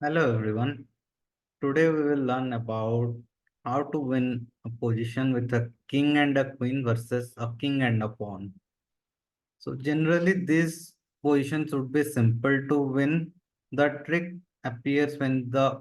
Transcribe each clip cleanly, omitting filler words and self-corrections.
Hello everyone. Today we will learn about how to win a position with a king and a queen versus a king and a pawn. So generally these positions would be simple to win. The trick appears when the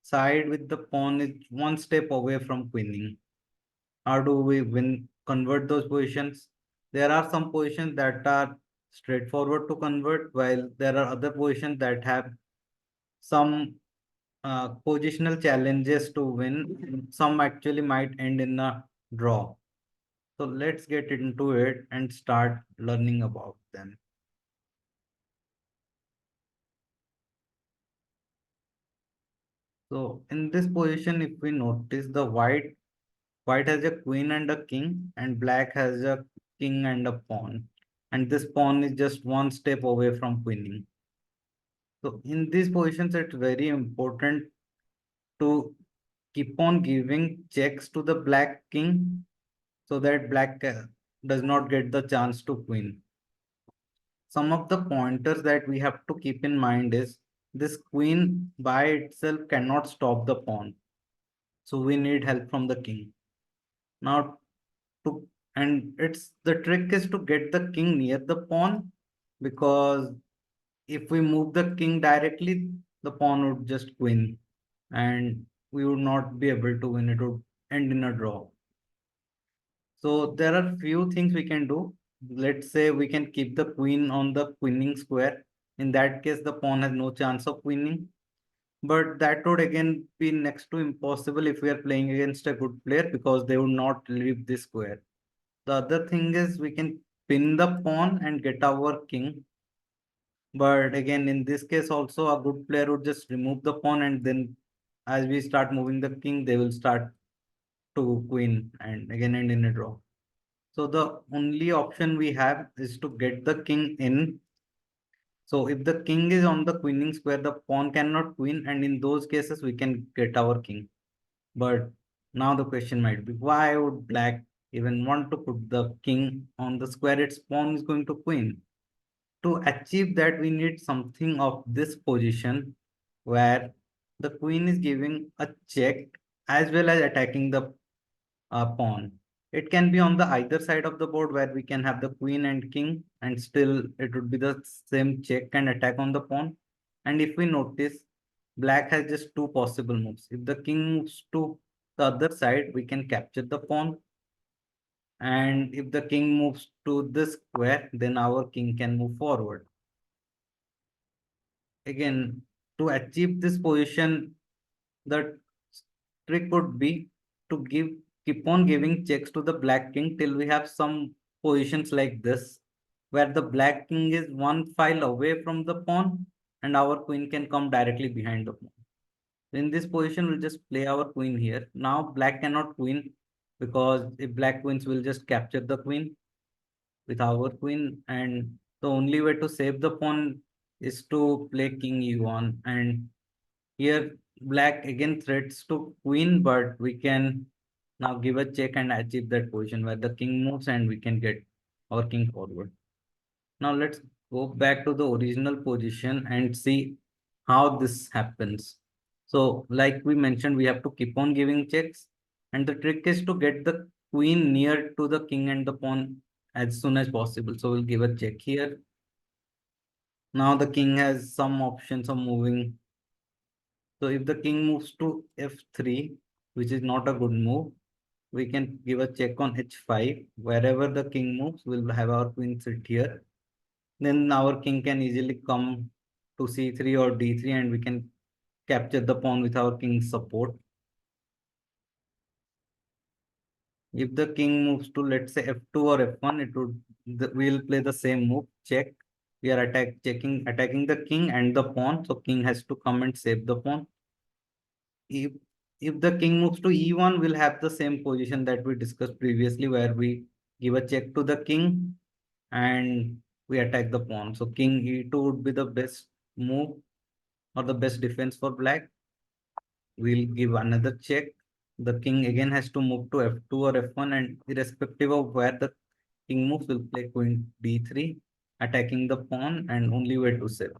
side with the pawn is one step away from queening. How do we win convert those positions? There are some positions that are straightforward to convert while there are other positions that have some positional challenges to win. Some actually might end in a draw. So let's get into it and start learning about them. So in this position, if we notice the white has a queen and a king, and black has a king and a pawn. And this pawn is just one step away from queening. So in these positions, it's very important to keep on giving checks to the black king so that black does not get the chance to queen. Some of the pointers that we have to keep in mind is this queen by itself cannot stop the pawn. So we need help from the king. Now to and it's the trick is to get the king near the pawn because if we move the king directly, the pawn would just queen and we would not be able to win. It would end in a draw. So there are few things we can do. Let's say we can keep the queen on the queening square. In that case, the pawn has no chance of winning. But that would again be next to impossible if we are playing against a good player because they would not leave this square. The other thing is we can pin the pawn and get our king. But again, in this case also a good player would just remove the pawn and then as we start moving the king, they will start to queen and again end in a draw. So the only option we have is to get the king in. So if the king is on the queening square, the pawn cannot queen, and in those cases we can get our king. But now the question might be, why would black even want to put the king on the square? Its pawn is going to queen. To achieve that, we need something of this position where the queen is giving a check as well as attacking the pawn. It can be on the either side of the board where we can have the queen and king, and still it would be the same check and attack on the pawn. And if we notice, black has just two possible moves. If the king moves to the other side, we can capture the pawn. And if the king moves to this square, then our king can move forward. Again, to achieve this position, the trick would be to keep on giving checks to the black king till we have some positions like this, where the black king is one file away from the pawn and our queen can come directly behind the pawn. In this position, we'll just play our queen here. Now black cannot queen because if black queens, we'll just capture the queen with our queen, and the only way to save the pawn is to play king e1. And here black again threats to queen, but we can now give a check and achieve that position where the king moves and we can get our king forward. Now let's go back to the original position and see how this happens. So like we mentioned, we have to keep on giving checks, and the trick is to get the queen near to the king and the pawn as soon as possible. So we'll give a check here. Now the king has some options of moving. So if the king moves to f3, which is not a good move, we can give a check on h5. Wherever the king moves, we'll have our queen sit here. Then our king can easily come to c3 or d3 and we can capture the pawn with our king's support. If the king moves to, let's say, f2 or f1, we'll play the same move, check. We are attacking the king and the pawn. So king has to come and save the pawn. If the king moves to e1, we'll have the same position that we discussed previously, where we give a check to the king and we attack the pawn. So king e2 would be the best move or the best defense for black. We'll give another check. The king again has to move to f2 or f1, and irrespective of where the king moves, we'll play queen d3, attacking the pawn, and only way to save.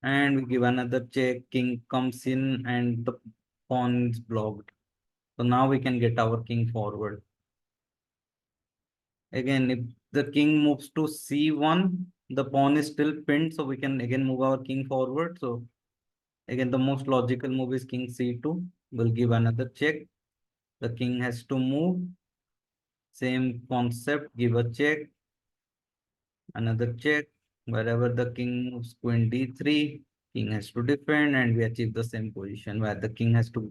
and we give another check. King comes in and the pawn is blocked. So now we can get our king forward. Again, if the king moves to c1, the pawn is still pinned, so we can again move our king forward. So again, the most logical move is king c2. We'll give another check. The king has to move. Same concept, give a check, another check. Wherever the king moves, queen d3, king has to defend, and we achieve the same position where the king has to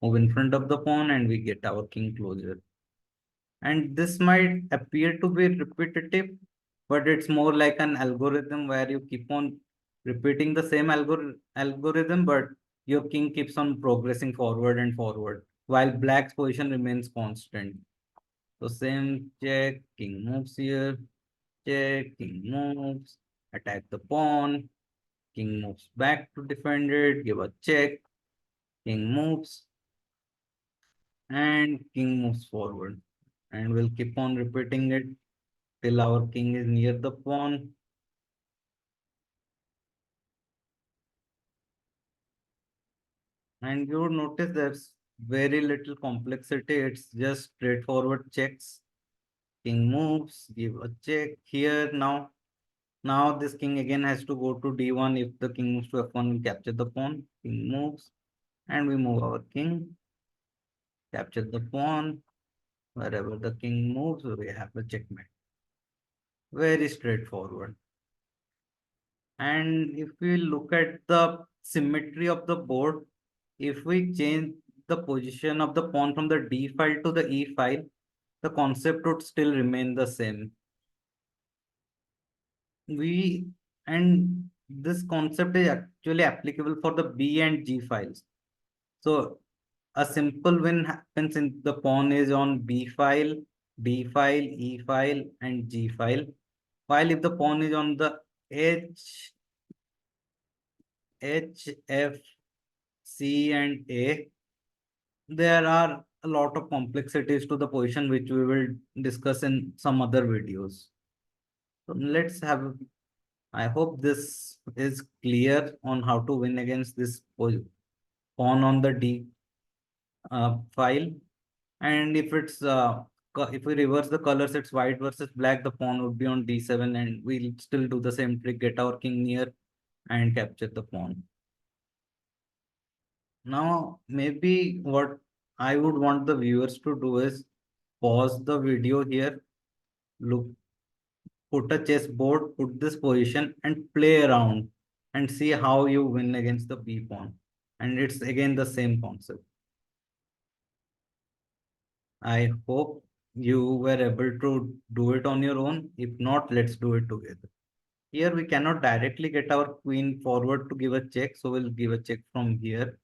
move in front of the pawn and we get our king closer. And this might appear to be repetitive, but it's more like an algorithm where you keep on repeating the same algorithm, but your king keeps on progressing forward and forward while black's position remains constant. So same check, king moves here, check, king moves, attack the pawn, king moves back to defend it, give a check, king moves, and king moves forward. And we'll keep on repeating it till our king is near the pawn. And you would notice there's very little complexity. It's just straightforward checks. King moves, give a check here now. Now this king again has to go to d1. If the king moves to f1, we capture the pawn. King moves, and we move our king, capture the pawn. Wherever the king moves, we have the checkmate. Very straightforward. And if we look at the symmetry of the board, if we change the position of the pawn from the d file to the e file, the concept would still remain the same. We and this concept is actually applicable for the b and g files. So a simple win happens in the pawn is on b file, d file, e file, and g file. While if the pawn is on the h, f, c, and a, there are a lot of complexities to the position which we will discuss in some other videos. So let's have, I hope this is clear on how to win against this pawn on the D file. And if it's if we reverse the colors, it's white versus black, the pawn would be on D7 and we'll still do the same trick, get our king near and capture the pawn. Now, maybe what I would want the viewers to do is pause the video here, look, put a chessboard, put this position and play around and see how you win against the b pawn. And it's again the same concept. I hope you were able to do it on your own. If not, let's do it together. Here we cannot directly get our queen forward to give a check. So we'll give a check from here.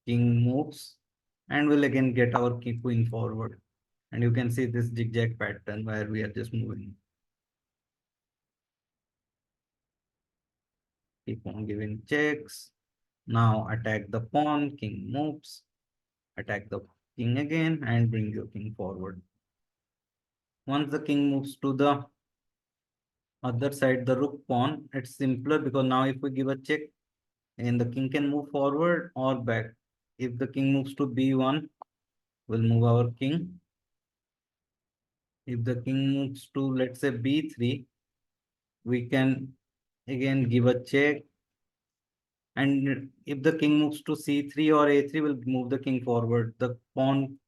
King moves and we'll again get our queen forward. And you can see this zigzag pattern where we are just moving. Keep on giving checks. Now attack the pawn, king moves, attack the king again and bring your king forward. Once the king moves to the other side, the rook pawn, it's simpler because now if we give a check and the king can move forward or back. If the king moves to b1, we'll move our king. If the king moves to, let's say, b3, we can again give a check. And if the king moves to c3 or a3, we'll move the king forward. The pawn,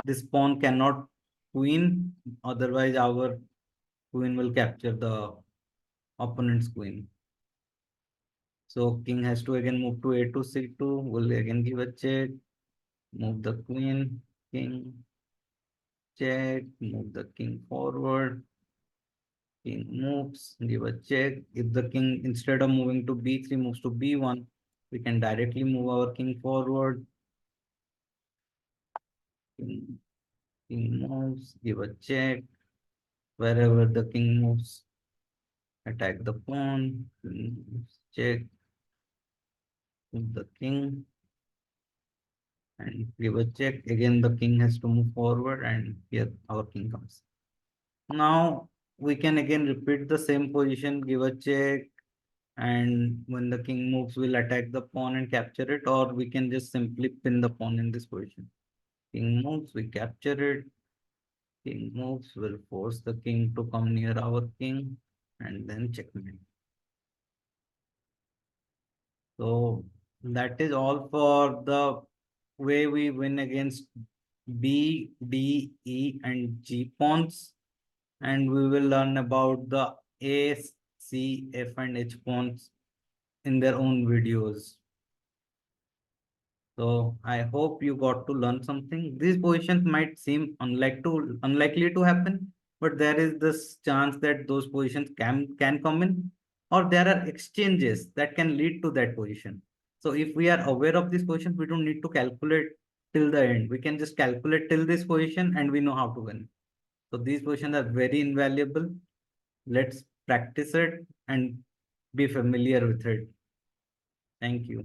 this pawn cannot queen, otherwise our queen will capture the opponent's queen. So king has to again move to a2, c2. We'll again give a check, move the queen, king, check, move the king forward. King moves, give a check. If the king, instead of moving to b3, moves to b1, we can directly move our king forward. King, king moves, give a check. Wherever the king moves, attack the pawn. King moves, check, move the king, and give a check. Again, the king has to move forward, and here our king comes. Now we can again repeat the same position, give a check, And when the king moves, we'll attack the pawn and capture it, or we can just simply pin the pawn in this position. King moves, we capture it. King moves, will force the king to come near our king, and then checkmate. So that is all for the way we win against B, D, E, and G pawns. And we will learn about the A, C, F, and H pawns in their own videos. So I hope you got to learn something. These positions might seem unlikely to happen, but there is this chance that those positions can come in, or there are exchanges that can lead to that position. So if we are aware of these positions, we don't need to calculate till the end. We can just calculate till this position and we know how to win. So these positions are very invaluable. Let's practice it and be familiar with it. Thank you.